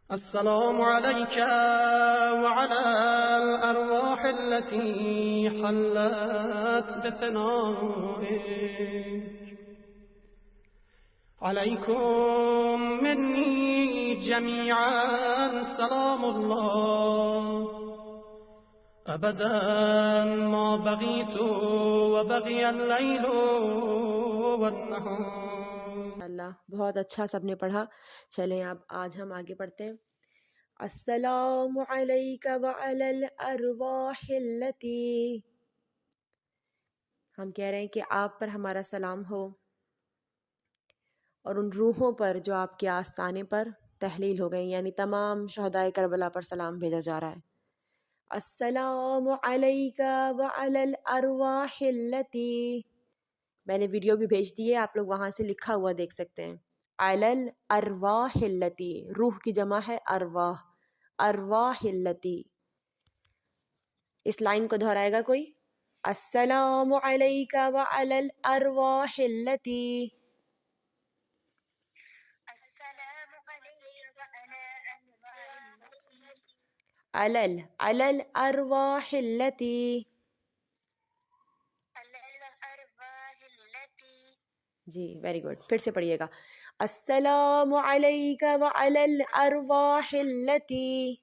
السلام عليك وعلى الأرواح التي حلت بثنائك. عليكم مني جميعا سلام الله أبدا ما بقيت وبقي الليل والنهار. اللہ بہت اچھا سب نے پڑھا. چلیں اب آج ہم آگے پڑھتے ہیں. السلام علیک وعلی الارواح التی. ہم کہہ رہے ہیں کہ آپ پر ہمارا سلام ہو اور ان روحوں پر جو آپ کے آستانے پر تحلیل ہو گئی، یعنی تمام شہدائے کربلا پر سلام بھیجا جا رہا ہے. السلام علیک وعلی الارواح التی. میں نے ویڈیو بھی بھیج دی ہے، آپ لوگ وہاں سے لکھا ہوا دیکھ سکتے ہیں. علی الارواح التی، روح کی جمع ہے ارواح، ارواح التی. اس لائن کو دہرائے گا کوئی؟ السلام علیک وعلی الارواح التی. علی الارواح التی. جی ویری گڈ. پھر سے پڑھیے گا. السلام علیک وعلی الارواح التی.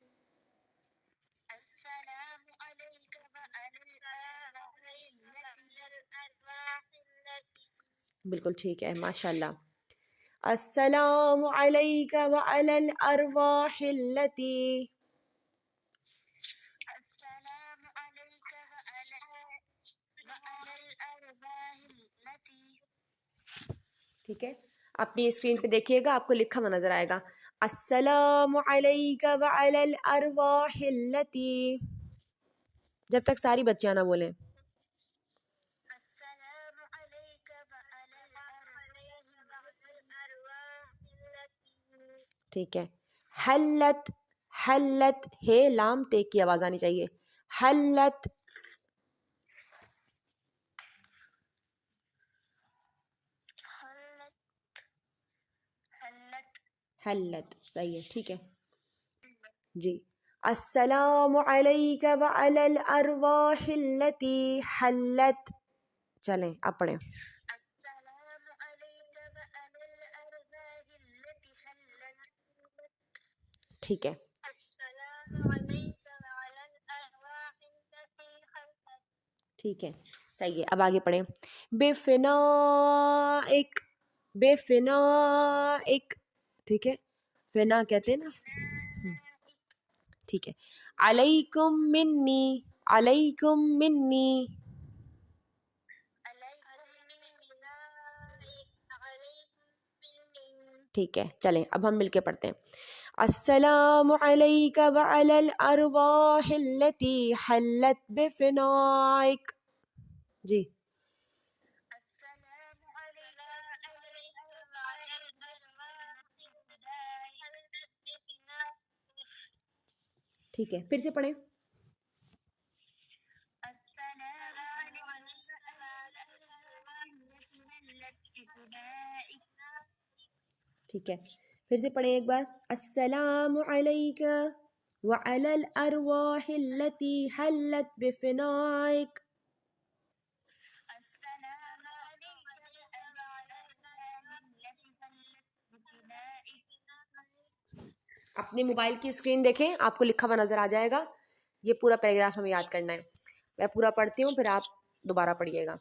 بالکل ٹھیک ہے، ماشاء اللہ. السلام علیک وعلی الارواح التی. ٹھیک ہے، اپنی اسکرین پہ دیکھیے گا، آپ کو لکھا ہوا نظر آئے گا. السلام علیک وعلی الارواح التی. جب تک ساری بچیاں نہ بولیں. ٹھیک ہے. حلت، حلت ہے لام تے کی آواز آنی چاہیے. حلت. حلت صحیح ہے، ٹھیک ہے جی. السلام علیک وعلی الارواح التی حلت. چلیں اب پڑھیں. ٹھیک ہے. ٹھیک ہے صحیح ہے. اب آگے پڑھیں. بے فنائک، بے فنائک. ٹھیک ہے، فنا کہتے ہیں نا. ٹھیک ہے. علیکم منی، علیکم منی. ٹھیک ہے چلیں اب ہم مل کے پڑھتے ہیں. السلام علیک وعلی الارواح التی حلت بفنائک. جی. ٹھیک ہے پھر سے پڑھیں. ٹھیک ہے پھر سے پڑھیں ایک بار. السلام علیک وعلی الارواح التی حلت بفنائک. اپنے موبائل کی اسکرین دیکھیں، آپ کو لکھا ہوا نظر آ جائے گا. یہ پورا پیراگراف ہمیں یاد کرنا ہے. میں پورا پڑھتی ہوں پھر آپ دوبارہ پڑھیے گا.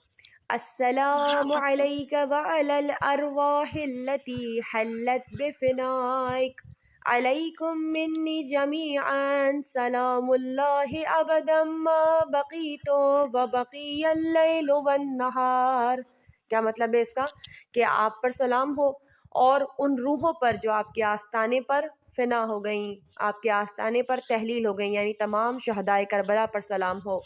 السلام علیک وعلی الارواح التی حلت بفنائک. علیکم منی جمیعا سلام اللہ ابدا ما بقیت وبقی اللیل والنہار. کیا مطلب ہے اس کا؟ کہ آپ پر سلام ہو اور ان روحوں پر جو آپ کے آستانے پر فنا ہو گئیں، آپ کے آستانے پر تحلیل ہو گئیں، یعنی تمام شہدائے کربلا پر سلام ہو.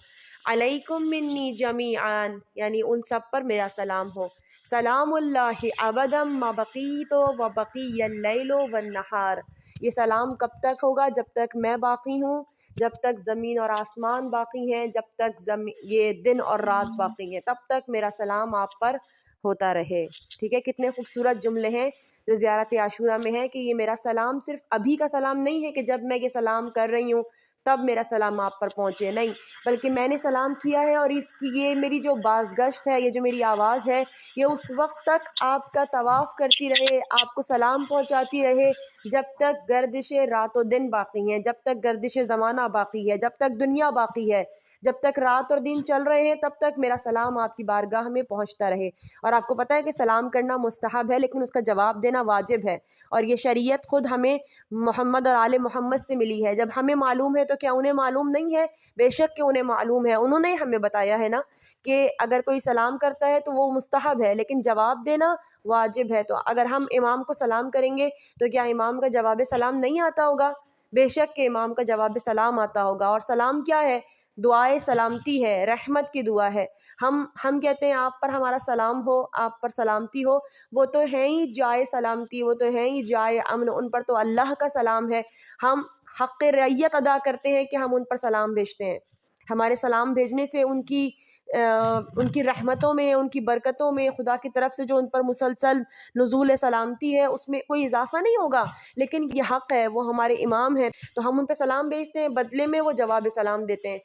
علیکم منی جمیعا یعنی ان سب پر میرا سلام ہو. سلام اللہ ابدا ما بقیت و بقی اللیل والنہار. یہ سلام کب تک ہوگا؟ جب تک میں باقی ہوں، جب تک زمین اور آسمان باقی ہیں، جب تک یہ دن اور رات باقی ہیں، تب تک میرا سلام آپ پر ہوتا رہے. ٹھیک ہے، کتنے خوبصورت جملے ہیں جو زیارت عاشورہ میں ہے کہ یہ میرا سلام صرف ابھی کا سلام نہیں ہے کہ جب میں یہ سلام کر رہی ہوں تب میرا سلام آپ پر پہنچے، نہیں، بلکہ میں نے سلام کیا ہے اور اس کی یہ میری جو بازگشت ہے، یہ جو میری آواز ہے، یہ اس وقت تک آپ کا طواف کرتی رہے، آپ کو سلام پہنچاتی رہے جب تک گردش رات و دن باقی ہیں، جب تک گردش زمانہ باقی ہے، جب تک دنیا باقی ہے، جب تک رات اور دن چل رہے ہیں تب تک میرا سلام آپ کی بارگاہ میں پہنچتا رہے۔ اور آپ کو پتہ ہے کہ سلام کرنا مستحب ہے لیکن اس کا جواب دینا واجب ہے، اور یہ شریعت خود ہمیں محمد اور آل محمد سے ملی ہے۔ جب ہمیں معلوم ہے تو کیا انہیں معلوم نہیں ہے؟ بے شک کہ انہیں معلوم ہے، انہوں نے ہمیں بتایا ہے نا کہ اگر کوئی سلام کرتا ہے تو وہ مستحب ہے لیکن جواب دینا واجب ہے۔ تو اگر ہم امام کو سلام کریں گے تو کیا امام کا جواب سلام نہیں آتا ہوگا؟ بے شک کہ امام کا جواب سلام آتا ہوگا۔ اور سلام کیا ہے؟ دعائے سلامتی ہے، رحمت کی دعا ہے۔ ہم کہتے ہیں آپ پر ہمارا سلام ہو، آپ پر سلامتی ہو، وہ تو ہے ہی جائے سلامتی، وہ تو ہے ہی جائے امن، ان پر تو اللہ کا سلام ہے۔ ہم حق رعیت ادا کرتے ہیں کہ ہم ان پر سلام بھیجتے ہیں۔ ہمارے سلام بھیجنے سے ان کی رحمتوں میں، ان کی برکتوں میں، خدا کی طرف سے جو ان پر مسلسل نزول سلامتی ہے اس میں کوئی اضافہ نہیں ہوگا، لیکن یہ حق ہے، وہ ہمارے امام ہیں تو ہم ان پہ سلام بھیجتے ہیں، بدلے میں وہ جواب سلام دیتے ہیں۔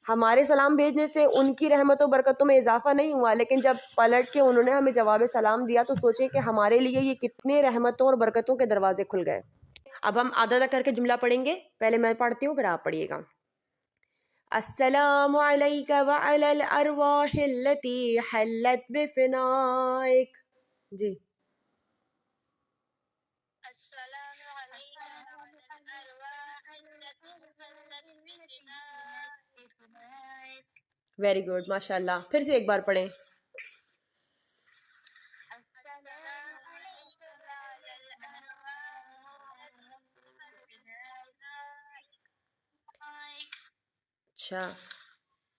ہمارے سلام بھیجنے سے ان کی رحمتوں برکتوں میں اضافہ نہیں ہوا، لیکن جب پلٹ کے انہوں نے ہمیں جواب سلام دیا تو سوچیں کہ ہمارے لیے یہ کتنے رحمتوں اور برکتوں کے دروازے کھل گئے۔ اب ہم آدھا آدھا کر کے جملہ پڑھیں گے، پہلے میں پڑھتی ہوں پھر آپ پڑھیے گا۔ السلام علیک وعلی الارواح التي حلت بفنائک۔ جی السلام علينا وعلى الأرواح التي حلت بفنائك. ویری گڈ، ماشاء اللہ، پھر سے ایک بار پڑھیں۔ السلام عليك وعلى الأرواح التي بفنائك. اچھا،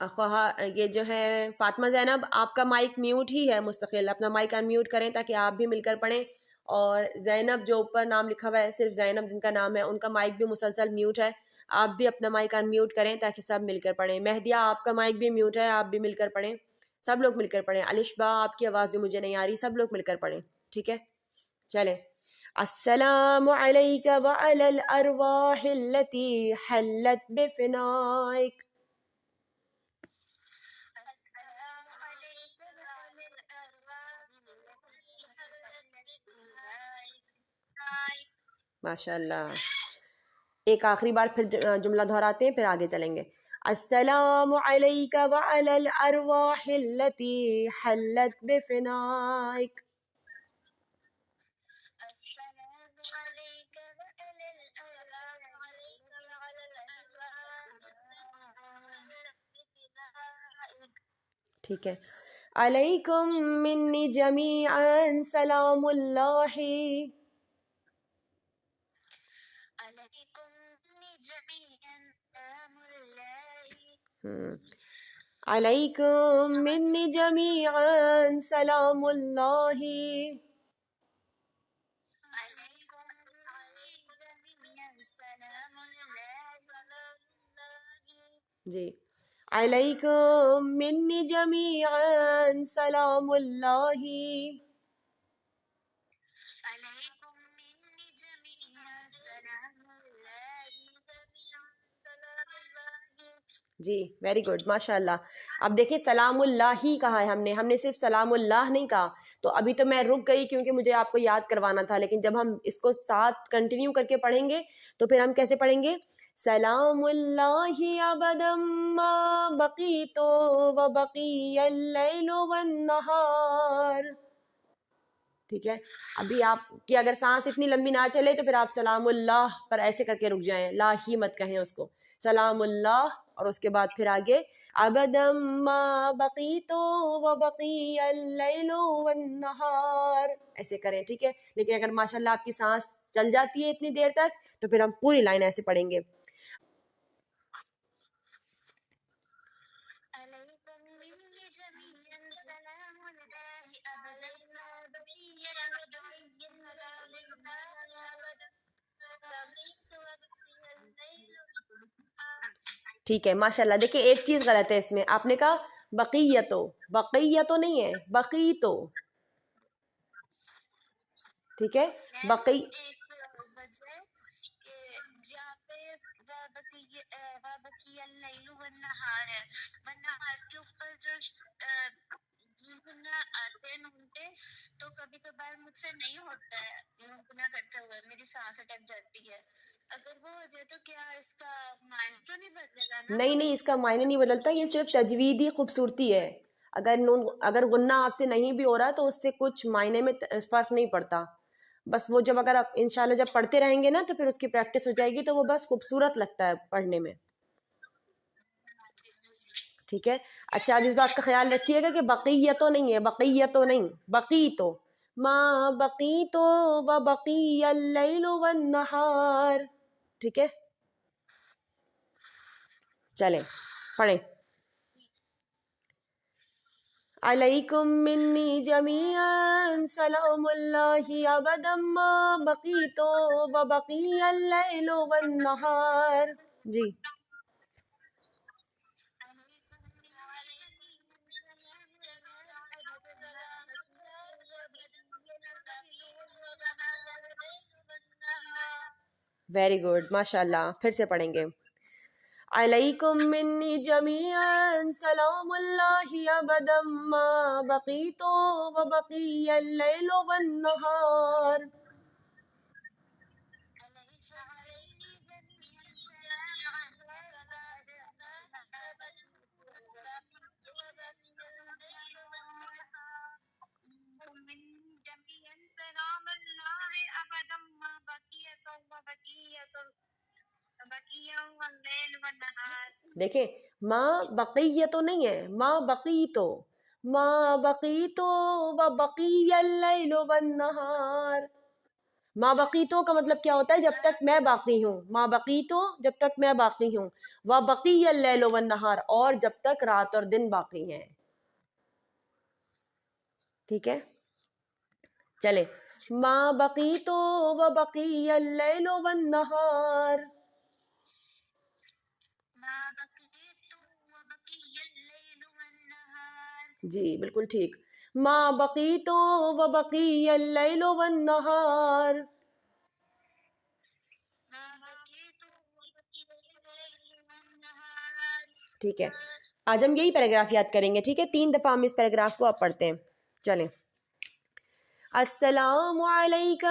خواہ یہ جو ہے فاطمہ زینب، آپ کا مائک میوٹ ہی ہے مستقل، اپنا مائک ان میوٹ کریں تاکہ آپ بھی مل کر پڑھیں، اور زینب جو اوپر نام لکھا ہوا ہے صرف زینب جن کا نام ہے ان کا مائک بھی مسلسل میوٹ ہے، آپ بھی اپنا مائک ان میوٹ کریں تاکہ سب مل کر پڑھیں۔ مہدیہ آپ کا مائک بھی میوٹ ہے، آپ بھی مل کر پڑھیں، سب لوگ مل کر پڑھیں۔ الشبا آپ کی آواز بھی مجھے نہیں آ رہی، سب لوگ مل کر پڑھیں، ٹھیک ہے؟ چلیں۔ السلام علیک وعلی الارواح التي حلت بفنائک۔ السلام عليك وعلى الأرواح التي حلت بفنائك. ماشاء اللہ۔ ایک آخری بار پھر جملہ دہراتے ہیں پھر آگے چلیں گے۔ السلام علیک وعلی الارواح التي حلت بفنائک۔ السلام عليك وعلى الأرواح التي بفنائك. ٹھیک ہے۔ علیکم منی جمیعا سلام اللہ۔ عليكم جميعا سلام الله. علیکم منی جمیعا سلام اللہ۔ عليكم جميعا سلام الله. جی، علیکم منی جمیعا سلام اللہ۔ عليكم مني جميعا سلام الله. سلام الله. جی ویری گڈ، ماشاء اللہ۔ اب دیکھیں سلام اللہ ہی کہا ہے ہم نے صرف سلام اللہ نہیں کہا، تو ابھی تو میں رک گئی کیونکہ مجھے آپ کو یاد کروانا تھا، لیکن جب ہم اس کو ساتھ کنٹینیو کر کے پڑھیں گے تو پھر ہم کیسے پڑھیں گے؟ سلام اللہ ابدا ما بقیت و بقی اللیل والنہار۔ ٹھیک ہے، ابھی آپ کی اگر سانس اتنی لمبی نہ چلے تو پھر آپ سلام اللہ پر ایسے کر کے رک جائیں، لا ہی مت کہیں اس کو، سلام اللہ اور اس کے بعد پھر آگے ابدا ما بقیت و بقی اللیل والنہار ایسے کریں، ٹھیک ہے؟ لیکن اگر ماشاءاللہ آپ کی سانس چل جاتی ہے اتنی دیر تک تو پھر ہم پوری لائن ایسے پڑھیں گے۔ عليكم مني جميعا سلام الله أبدا ما بقي البقية أبدا بقيت وبقي الليل. ٹھیک ہے، ماشاءاللہ۔ دیکھیں ایک چیز غلط ہے اس میں، آپ نے کہا بقیتو، بقیتو نہیں ہے، بقیتو، ٹھیک ہے. بقی ایک وجہ کہ جہاں پہ وَبَقِيَ اللَّيْلُ وَالنَّهَارِ ہے، والنہار کے اوپر جو گنا آتے ہیں نون پہ، تو کبھی کبھار مجھ سے نہیں ہوتا ہے گنا کرتے ہوئے، میری سانس اٹک جاتی ہے. اگر وہ ہو جائے تو کیا اس کا معنی تو نہیں بدلے گا نا؟ نہیں اس کا معنی نہیں بدلتا، یہ صرف تجویدی خوبصورتی ہے. اگر غنہ آپ سے نہیں بھی ہو رہا تو اس سے کچھ معنی میں فرق نہیں پڑتا. بس وہ جب اگر آپ انشاءاللہ جب پڑھتے رہیں گے نا تو پھر اس کی پریکٹس ہو جائے گی تو وہ بس خوبصورت لگتا ہے پڑھنے میں. ٹھیک ہے. اچھا اب اس بات کا خیال رکھیے گا کہ بقیتو نہیں ہے، بقیتو نہیں، بقیتو. ما بقیتو و بقی اللیل والنہار. ٹھیک ہے، چلیں پڑھیں. علیکم منی جمیعا سلام اللہ ابدا ما بقیتو و بقی اللیل والنہار. جی ویری گڈ، ماشاء اللہ. پھر سے پڑھیں گے. علیکم منی جمیعا سلام اللہ ابدا ما بقیتو و بقی اللیل والنہار. دیکھیں ما بقیتو نہیں ہے، ما بقیتو، ما بقیتو و بقی اللیل والنہار. ما بقیتو کا مطلب کیا ہوتا ہے؟ جب تک میں باقی ہوں. ما بقیتو جب تک میں باقی ہوں، و بقی اللیل والنہار اور جب تک رات اور دن باقی ہیں. ٹھیک ہے، چلے. ما بقیتو و بقی اللیل والنہار. جی بالکل ٹھیک. ما بقیتو و بقی اللیل والنہار. ٹھیک ہے، آج ہم یہی پیراگراف یاد کریں گے. ٹھیک ہے، 3 دفعہ ہم اس پیراگراف کو آپ پڑھتے ہیں. چلیں. السلام علیک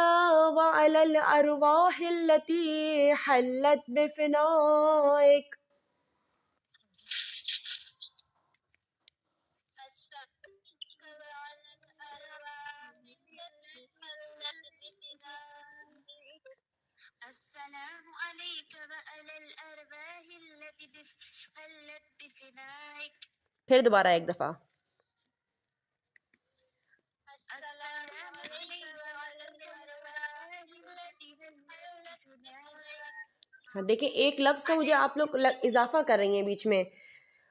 وعلی الارواح التي حلت بفنائک. السلام علیک وعلی الارواح التي حلت بفنائک. پھر دوبارہ ایک دفعہ. السلام علیک وعلی الارواح التي حلت بفنائک. ہاں دیکھیں ایک لفظ کا مجھے آپ لوگ اضافہ کر رہی ہیں بیچ میں.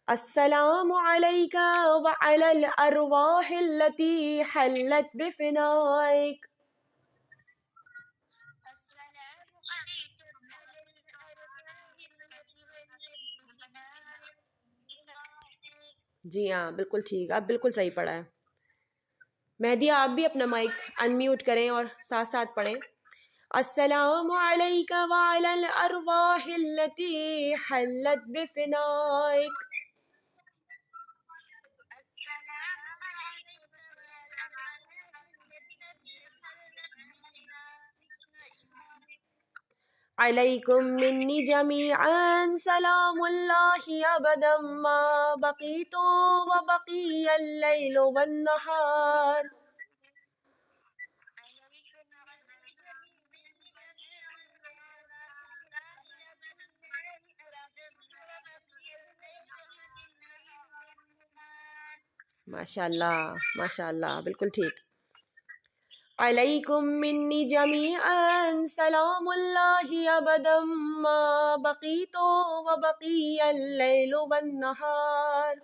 السلام علیک وعلی الارواح التي حلت بفنائک. جی ہاں بالکل ٹھیک، آپ بالکل صحیح پڑھا ہے. مہدیہ آپ بھی اپنا مائک انمیوٹ کریں اور ساتھ ساتھ پڑھیں. السلام علیک وعلی الارواح التي حلت بفنائک. علیکم منی جمیعا سلام اللہ ابدا ما بقیتو و بقی اللیل والنہار. ماشاء اللہ ماشاء اللہ بالکل ٹھیک. علیکم منی جمیعا سلام اللہ ابدا ما بقیتو و بقی اللیل والنہار.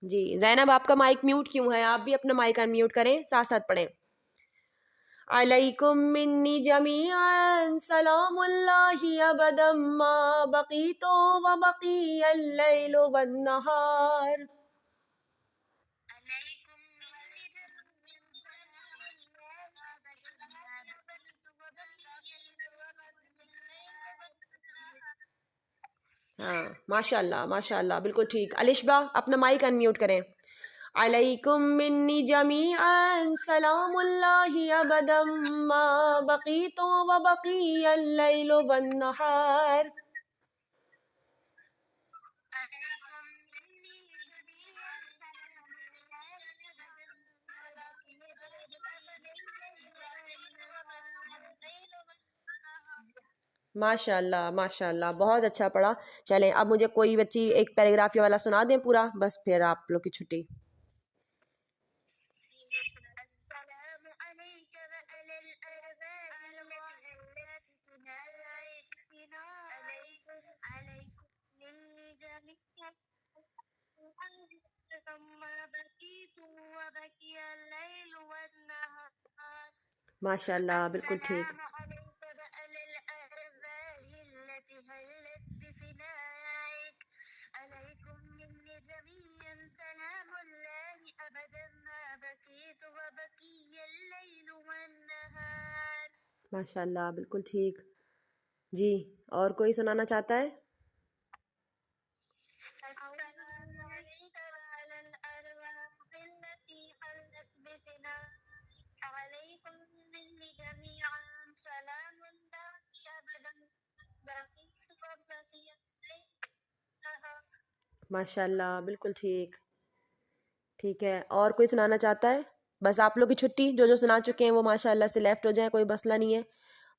جی زینب آپ کا مائک میوٹ کیوں ہے؟ آپ بھی اپنا مائک ان میوٹ کریں، ساتھ ساتھ پڑھیں. علیکم منی جمیعا سلام اللہ ابدا ما بقیت و بقی اللیل والنہار. عليكم مني جميعا سلام الله أبدا ما بقيت وبقي الليل والنهار. ہاں ماشاء اللہ ماشاء اللہ بالکل ٹھیک. الشبا اپنا مائک ان میوٹ کریں. علیکم منی جمیعا سلام اللہ ابدا ما بقیت و بقی اللیل والنہار. عليكم مني جميعا سلام الله أبدا ما بقيت الليل والنهار. ماشاء اللہ ماشاء اللہ بہت اچھا پڑھا. چلیں اب مجھے کوئی بچی ایک پیراگراف یہ والا سنا دیں پورا، بس پھر آپ لوگ کی چھٹی. السلام عليك وعلى الأرواح التي عليكم مني جميعا ما بقيت وبقي الليل والنهار. ماشاء اللہ بالکل ٹھیک. السلام عليك وعلى الأرواح التي هلت بفنائك عليكم مني جميعا سلام الله أبدا ما بقيت وبقي الليل والنهار. ماشاء اللہ بالکل ٹھیک. جی اور کوئی سنانا چاہتا ہے؟ السلام عليك وعلى الأرواح التي حلت بفنائك عليكم مني جميعا سلام الله أبدا بقيت وبقي الليل والنهار. ماشاء اللہ بالکل ٹھیک. ٹھیک ہے اور کوئی سنانا چاہتا ہے؟ بس آپ لوگ کی چھٹی، جو سنا چکے ہیں وہ ماشاء اللہ سے لیفٹ ہو جائیں، کوئی مسئلہ نہیں ہے.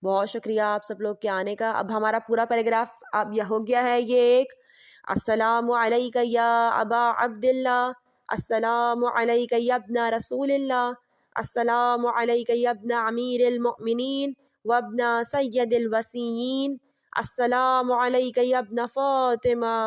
بہت شکریہ آپ سب لوگ کے آنے کا. اب ہمارا پورا پیراگراف اب یہ ہو گیا ہے. یہ ایک السلام علیک یا ابا عبداللہ، السلام علیک یا ابن رسول اللہ، السلام علیک یا ابن امیر المؤمنین وابن سید الوصیین، السلام علیک یا ابن فاطمہ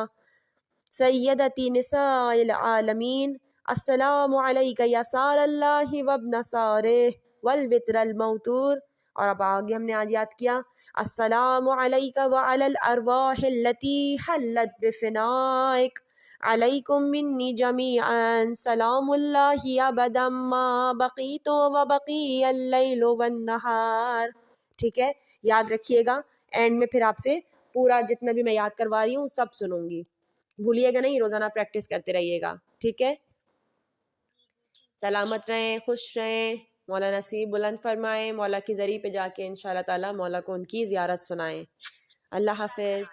سیدتی نساء العالمین، السلام علیک یا سار اللہ وابن سارہ والوتر الموتور. اور اب آگے ہم نے آج یاد کیا السلام علیک وعلی الارواح التي حلت بفنائک علیکم منی جمیعا سلام اللہ ابدا ما بقیت وبقی اللیل والنہار. ٹھیک ہے یاد رکھیے گا. اینڈ میں پھر آپ سے پورا جتنا بھی میں یاد کروا رہی ہوں سب سنوں گی، بھولیے گا نہیں، روزانہ پریکٹس کرتے رہیے گا. ٹھیک ہے، سلامت رہیں، خوش رہیں، مولا نصیب بلند فرمائیں، مولا کی ذریعہ پہ جا کے انشاءاللہ تعالی مولا کو ان کی زیارت سنائیں. اللہ حافظ.